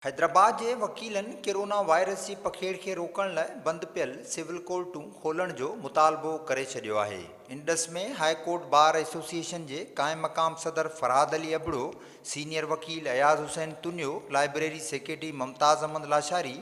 हैदराबाद के वकीलनि corona virus की पखेड़ के रोकण लाइ बंद पियल सिविल कोर्टूं खोलण जो मुतालबो करे छॾियो आहे। इंडस में हाई कोर्ट बार एसोसिएशन के कायम मक़ाम सदर फरहाद अली अबड़ो, सीनियर वकील अयाज हुसैन तुनियो, लाइब्रेरी सेक्रेटरी मुमताज़ अहमद लाशारी,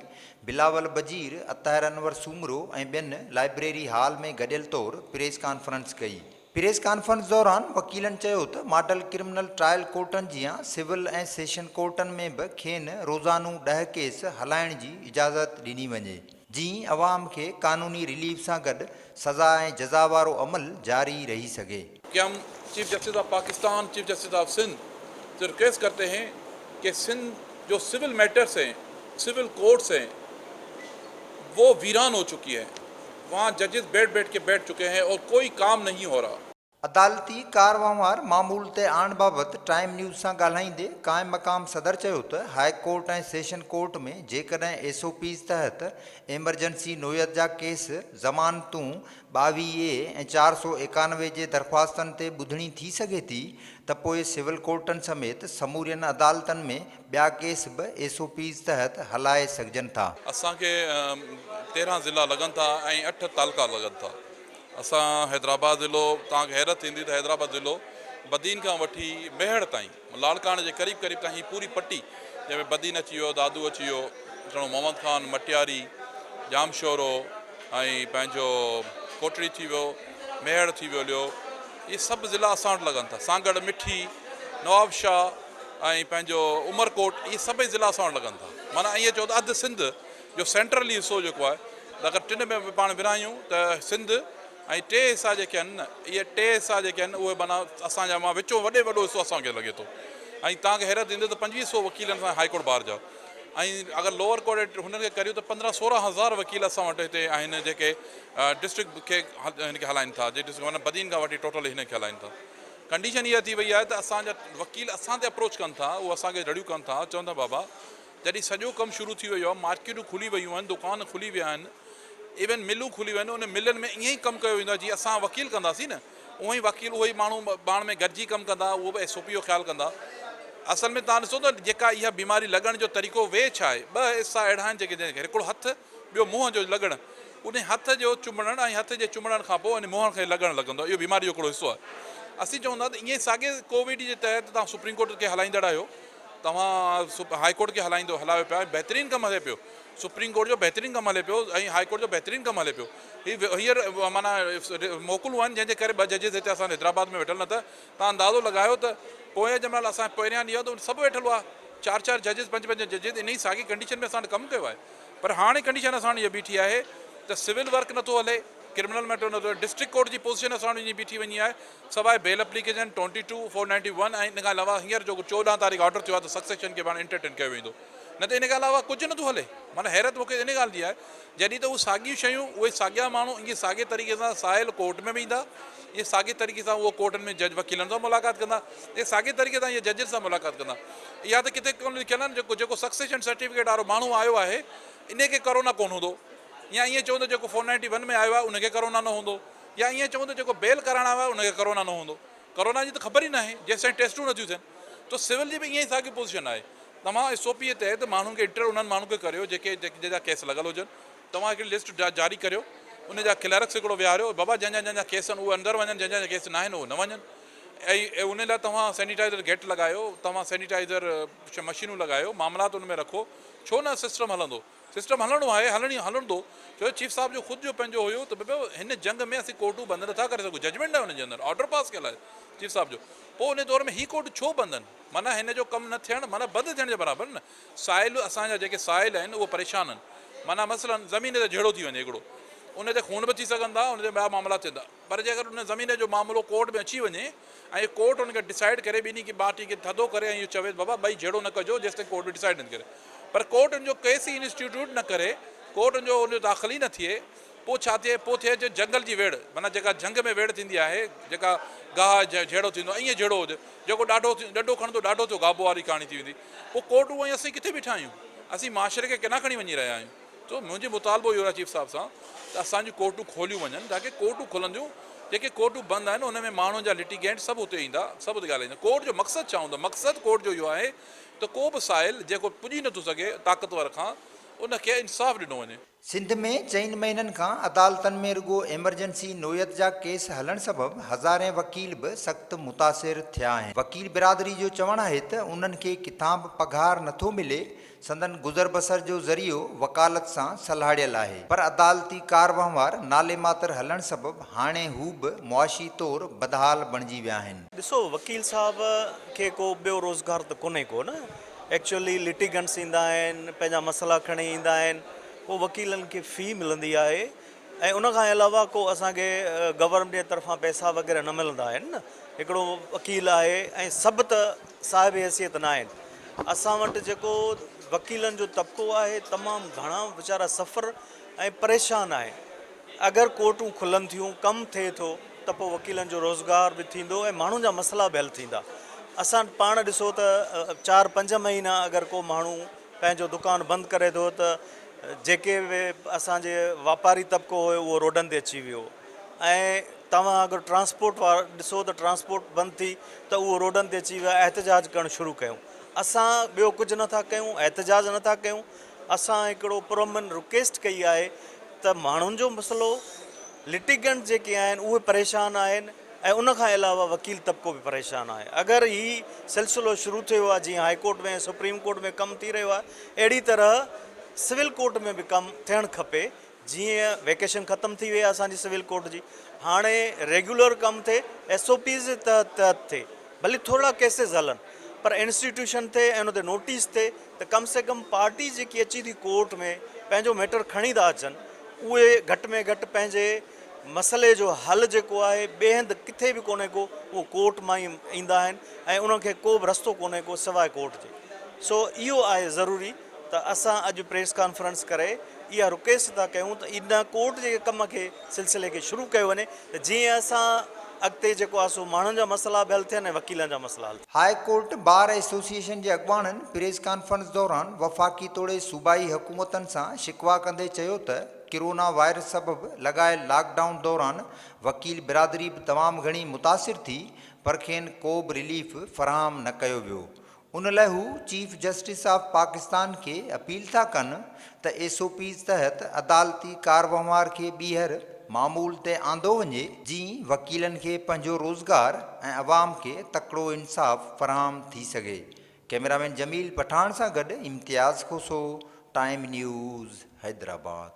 बिलावल बजीर, अताहिर अनवर सूमरो ऐं ॿियनि लाइब्रेरी हाल में गॾियल तौर प्रेस कॉन्फ्रेंस कई। प्रेस कॉन्फ्रेंस दौरान वकीलनि चयो त मॉडल क्रिमिनल ट्रायल कोर्टनि जियां सिविल ऐं सेशन कोर्टनि में भी खेनि रोज़ानू 10 केस हलाइण जी इजाज़त ॾिनी वञे, जीअं अवाम के कानूनी रिलीफ सां गॾु सज़ा ऐं जज़ा वारो अमल जारी रही सघे। कि हम chief justice of Pakistan, chief justice of Sindh से रिक्वेस्ट करते हैं कि सिंध जो सिविल मैटर्स हैं, सिविल कोर्ट्स हैं, वो वीरान हो चुकी है। वहाँ जजेस बैठ के चुके हैं और कोई काम नहीं हो रहा। अदालती कारवार मामूल ते आण बाबत टाइम न्यूज़ सां ॻाल्हाईंदे कायम मक़ाम सदर चयो त हाई कोर्ट ऐं सेशन कोर्ट में जेकॾहिं एसओपीज़ तहत एमरजेंसी नोयत जा केस ज़मानतूं 22A ऐं 491 जे दरख़्वास्तनि ते ॿुधणी थी सघे थी, त पोइ सिविल कोर्टनि समेत समूरियुनि अदालतनि में ॿिया केस बि एसओपीज़ तहत हलाए सघजनि था। असांखे 13 ज़िला लगन था ऐं 8 तालुका लगन था। असां हैदराबाद ज़िलो, तव्हांखे हैरत थींदी त हैदराबाद ज़िलो बदीन का वठी मेहड़ ताईं, लाड़काने के करीब करीब ताईं पूरी पट्टी, जंहिंमें बदीन अची वियो, दादू अची वियो, मोहम्मद खान, मटियारी, जामशोरो ऐं पंहिंजो कोटड़ी थी वियो, मेहड़ थी वियो, ये सब ज़िला असां वटि लगन था। सां गॾु मिठी, नवाबशाह ऐं पंहिंजो उमरकोट, ये सभई ज़िला असां वटि लगन था। माना ईअं चओ त अधु सिंध जो सेंट्रली हिसो जेको आहे, अगरि टिनि में पाण विरायूं त सिंध ऐं 3 हिसा जेके आहिनि न, इहे 3 हिसा जेके आहिनि उहे माना असांजा मां विचो वॾो हिसो असांखे लॻे थो। ऐं तव्हांखे हैरत ईंदी त 2500 वकीलनि सां हाई कोर्ट बार जा, ऐं अगरि लोअर कोर्ट हुननि खे करियूं त 15-16 हज़ार वकील असां वटि हिते आहिनि जेके डिस्ट्रिक्ट खे हिनखे हलाइनि था, जे डिस्ट्रिक्ट माना बदीन खां वठी टोटल हिनखे हलाइनि था। कंडीशन इहा थी वई आहे त असांजा वकील असां ते अप्रोच कनि था, उहे असांखे रड़ियूं कनि था, चवनि था बाबा जॾहिं सॼो कमु शुरू थी वियो आहे, मार्केटूं खुली वियूं आहिनि, दुकान खुली विया आहिनि, इवन मिलूं खुली वियूं आहिनि, उन मिलनि में ईअं ई कमु कयो वेंदो आहे जीअं असां वकील कंदासीं न, उहो ई वकील उहो ई माण्हू पाण में गॾिजी कमु कंदा, उहो बि एसओपी जो ख़्यालु कंदा। असल में तव्हां ॾिसो त जेका इहा बीमारी लॻण जो तरीक़ो वे छा आहे, 2 हिसा अहिड़ा आहिनि जेके हिकिड़ो हथु, ॿियो मुंहं जो लॻणु, उन हथ जो चुमणु ऐं हथ जे चुमण खां पोइ मुंहं खे लॻणु लॻंदो आहे, इहो बीमारी जो हिकिड़ो हिसो आहे। असीं चवंदा त ईअं साॻे कोविड जे तहत तव्हां सुप्रीम कोर्ट खे हलाईंदड़ आहियो, तव्हां हाई कोर्ट खे हलायो पिया, बहितरीनु कमु हले पियो, सुप्रीम कोर्ट जो बहितरीनु कमु हले पियो ऐं हाई कोर्ट जो बहितरीनु कमु हले पियो। हींअर माना मोकलूं आहिनि जंहिंजे करे 2 जजिस हिते असां हैदराबाद में वेठल, न त तव्हां अंदाज़ो लॻायो त पोइ जंहिं महिल असां पहिरियां ॾींहुं त सभु वेठल हुआ, 4-4 जजिस, 5-5 जजिस, इन ई साॻी कंडीशन में असां कमु कयो आहे। पर हाणे कंडीशन असां इहा बीठी आहे त सिविल वर्क नथो हले, क्रिमिनल मैटर नथो, डिस्ट्रिक्ट कोर्ट जी पोजीशन असां वटि बीठी वञी आहे, सवाइ बेल एप्लीकेशन 22-491 ऐं इन खां अलावा हींअर जो 14 तारीख़ ऑर्डर थियो आहे त सक्सेशन खे पाण एंटरटेन कयो वेंदो, न त इन खां अलावा कुझु नथो हले। माना हैरत मूंखे इन ॻाल्हि जी आहे, जॾहिं त उहे साॻियूं शयूं, उहे साॻिया माण्हू इहे साॻे तरीक़े सां साहिल कोर्ट में बि ईंदा, इहे साॻे तरीक़े सां उहो कोर्टनि में जज वकीलनि सां मुलाक़ात कंदा, इहे साॻे तरीक़े सां इहे जजिस सां मुलाक़ात कंदा। इहा त किथे कोन लिखियल आहे न, जेको सक्सेशन सर्टिफिकेट वारो माण्हू आयो आहे इनखे कोरोना कोन हूंदो, या ईअं चवंदो जेको 491 में आयो आहे उनखे कोरोना न हूंदो, या ईअं चवंदो जेको बेल कराइण आयो आहे उनखे कोरोना न हूंदो। कोरोना जी त ख़बर ई न आहे जेसिताईं टेस्टूं नथियूं थियनि। त सिविल जी बि ईअं ई साॻी पोजीशन आहे। तव्हां एसओपी जे तहत माण्हुनि खे उन्हनि माण्हुनि खे करियो जंहिंजा केस लॻल हुजनि, तव्हां हिकिड़ी लिस्ट जारी करियो, उनजा क्लर्क्स हिकिड़ो विहारियो, बाबा जंहिंजा केस आहिनि उहे अंदरि वञनि, जंहिंजा केस न आहिनि उहे न वञनि, ऐं उन लाइ तव्हां सैनिटाइज़र गेट लॻायो, तव्हां सैनिटाइज़र मशीनूं लॻायो, मामलात उन में रखो। छो न सिस्टम हलंदो, सिस्टम हलणो आहे, हलंदो। छो चीफ साहब जो ख़ुदि जो पंहिंजो हुयो त हिन जंग में असीं कोर्टूं बंदि नथा करे सघूं, जजमेंट आहे हुनजे अंदरि, ऑर्डर पास कयल आहे चीफ साहब जो, पोइ उन दौर में ही कोर्ट छो बंदि आहिनि? माना हिन जो कमु न थियणु, माना बंदि थियण जे बराबरि न। साहिल असांजा जेके साहिल आहिनि उहे परेशान आहिनि, माना मसइलनि ज़मीन ते झेड़ो थी वञे हिकिड़ो, उन ते खून बि थी सघनि था, उन ते ॿिया मामला थींदा, पर जे अगरि उन ज़मीन जो मामिलो कोर्ट में अची वञे ऐं कोर्ट उनखे डिसाइड करे ॿिन्ही की बाटी खे थधो करे ऐं इहो चवे बाबा ॿई झेड़ो न कजो जेसिताईं कोर्ट में डिसाइड न करे, पर कोर्ट उनजो केस ई इंस्टीट्यूट न करे, कोर्ट उनजो उनजो दाख़िल ई न थिए, पोइ छा थिए, पोइ थिए जो जंगल जी वेड़, माना जेका जंग में वेड़ थींदी आहे, जेका गाह झेड़ो थींदो आहे, ईअं झेड़ो हुजे, जेको ॾाढो खणंदो ॾाढो थियो गाबो वारी कहाणी थी वेंदी। पोइ कोर्टूं ऐं असीं किथे बीठा आहियूं, असीं माशरे खे किना खणी वञी रहिया आहियूं। तो मुंहिंजो मुतालबो इहो आहे चीफ साहब सां त असांजूं कोर्टूं खोलियूं वञनि, ताकी कोर्टूं खुलंदियूं जेके कोर्टूं बंदि आहिनि उन में माण्हुनि जा लिटिगेंट सभु उते ईंदा, सभु उते ॻाल्हाईंदा। कोर्ट जो मक़सदु छा हूंदो? मक़सदु कोर्ट जो इहो आहे त को बि साहिल जेको पुॼी नथो सघे ताक़तवर खां, उनखे इंसाफ़ ॾिनो वञे। सिंध में 4 महीननि खां अदालतनि में रुगो एमरजेंसी नोयत जा केस हलण सबबि हज़ारें वकील बि सख़्तु मुतासिर थिया आहिनि। वकील बिरादरी जो चवणु आहे त उन्हनि खे किथां बि पघार नथो मिले, संदन गुज़र बसर जो ज़रियो वकालत सां सलाहियल आहे। पर अदालती कारवहिंवार नाले मातर हलण सबबि हाणे हू बि मुआशी तौरु बदहाल बणिजी विया आहिनि। ॾिसो, वकील साहब खे को ॿियो रोज़गार त कोन्हे को न। एक्चुअली लिटिगेंट्स ईंदा आहिनि, पंहिंजा मसइला खणी ईंदा आहिनि, पोइ वकीलनि खे फ़ी मिलंदी आहे ऐं उनखां अलावा को असांखे गवर्नमेंट जे तरफ़ां पैसा वग़ैरह न मिलंदा आहिनि न। हिकिड़ो वकील आहे ऐं सभु त साहिब हैसियत न आहिनि। असां वटि जेको वकीलनि जो तबिको आहे तमामु घणा वीचारा सफ़र ऐं परेशान आहिनि। अगरि कोर्टूं खुलनि थियूं, कमु थिए थो त पोइ वकीलनि जो रोज़गार बि थींदो ऐं माण्हुनि जा मसइला बि हल थींदा। असां पाण ॾिसो त 4-5 महीना अगरि को माण्हू पंहिंजो दुकानु बंदि करे थो त जेके बि असांजे वापारी तबिको हुयो उहो रोडनि ते अची वियो। ऐं तव्हां अगरि ट्रांसपोर्ट वारा ॾिसो त ट्रांसपोर्ट बंदि थी त उहो रोडनि ते अची विया, एहतजाज करणु शुरू कयूं। असां ॿियो कुझु नथा कयूं, एहतजाज नथा कयूं। असां हिकिड़ो पुरमन रिक्वेस्ट कई आहे त माण्हुनि जो मसइलो, लिटिगेंट जेके आहिनि उहे परेशान आहिनि ऐं उनखां अलावा वकील तबिको बि परेशान आहे। अगरि ही सिलसिलो शुरू थियो आहे, जीअं हाई कोर्ट में सुप्रीम कोर्ट में कमु थी रहियो आहे, अहिड़ी तरह सिविल कोर्ट में बि कमु थियणु खपे। जीअं वेकेशन ख़तमु थी वई आहे असांजी सिविल कोर्ट जी, हाणे रेगुलर कमु थिए, SOPs जे तहत थिए, भले थोरा केसिस हलनि पर इंस्टीट्यूशन थिए ऐं उन ते नोटिस थिए त कम से कम पार्टी जेकी अची थी कोर्ट में पंहिंजो मैटर खणी था अचनि, उहे घटि में घटि पंहिंजे मसइले जो हल जेको आहे ॿिए हंधि किथे बि कोन्हे को, उहो कोर्ट मां ई ईंदा आहिनि ऐं उनखे को बि रस्तो कोन्हे को सवाइ कोर्ट जे। सो इहो आहे ज़रूरी त असां अॼु प्रेस कॉन्फ्रेंस करे इहा रिक्वेस्ट था कयूं त इन कोर्ट जे कम खे सिलसिले खे शुरू कयो वञे त जीअं असां अॻिते जेको आहे सो माण्हुनि जा मसइला बि हल थियनि ऐं वकीलनि जा मसइला हल थियनि। हाई कोर्ट बार एसोसिएशन जे अॻुवाणनि प्रेस कॉन्फ्रेंस दौरान वफ़ाक़ी तोड़े सूबाई हुकूमतनि सां शिकवा कंदे चयो त कोरोना वायरस सबबि लॻायल लॉकडाउन दौरान वकील बिरादरी बि तमामु घणी मुतासिर थी, पर खेनि को बि रिलीफ फ़राहम न कयो वियो। उन लाइ हू चीफ जस्टिस ऑफ पाकिस्तान खे अपील था कनि त SOPs तहत अदालती कारवहिंवार खे ॿीहर मामूल ते आंदो वञे, जीअं वकीलनि खे पंहिंजो रोज़गार ऐं अवाम खे तकिड़ो इंसाफ़ फ़राहम थी सघे। कैमरामैन जमील पठान सां गॾु इम्तियाज़ खोसो, टाइम न्यूज़, हैदराबाद।